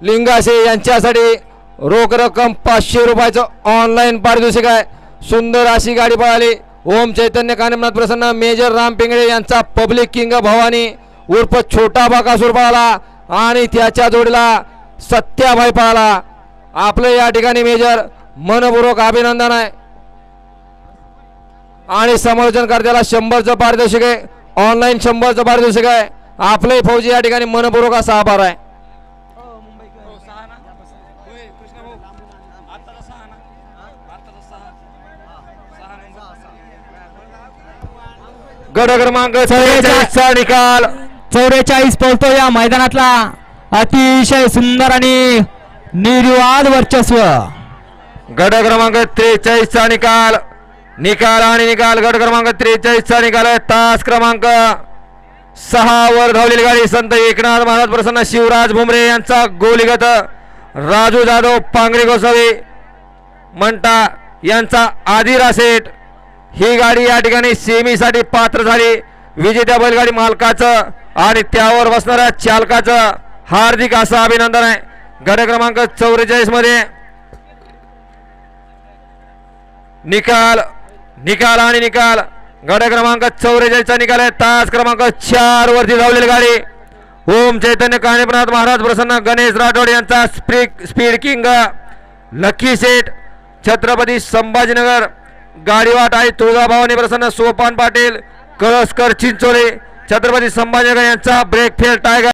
लिंगासे यांच्यासाठी रोख रक्कम 500 रुपयाचं ऑनलाईन पारितोषिक आहे। सुंदर अशी गाडी पळाली। ओम चैतन्य कानिमनाथ प्रसन्न मेजर राम पिंगळे यांचा पब्लिक किंग भवानी उर्फ छोटा बाकासूर पळाला आणि त्याच्या जोडीला सत्याभाई पळाला। आपले या ठिकाणी मेजर मनपूर्वक अभिनंदन आहे आणि समालोचन करत्याला 100चं पारितोषिक आहे। ऑनलाईन 100चं पारितोषिक आहे। आपले फौजी या ठिकाणी मनपूर्वक असा आभार आहे। गट क्रमांक 44चा निकाल 44 पळतो या मैदानातला अतिशय सुंदर आणि निर्विवाद वर्चस्व। गट क्रमांक 43चा निकाल गट क्रमांक 43चा निकाल आहे। तास क्रमांक 6 वर धावलेली गाडी संत एकनाथ महाराज प्रसन्न शिवराज भुमरे यांचा गोलीगत राजू जाधव पांगरे गोसावी मंटा यांचा आदिरा सेठ ही गाडी या ठिकाणी सेमीसाठी पात्र झाली। विजेत्या बैलगाडी मालकाचं आणि त्यावर बसणाऱ्या चालकाचं हार्दिक असं अभिनंदन आहे। गट क्रमांक 44 मध्ये निकाल गट क्रमांक 44चा निकाल आहे। तास क्रमांक 4 वरती धावलेली गाडी ओम चैतन्य कानिमनाथ महाराज प्रसन्न गणेश राठोड यांचा स्पीड किंग लकी सेठ छत्रपती संभाजीनगर गाडीवाट आहे तुळजाभवानी प्रसन्न सोपान पाटील कळसकर चिंचोली छत्रपती संभाजीनगर यांचा ब्रेक फेल टायगर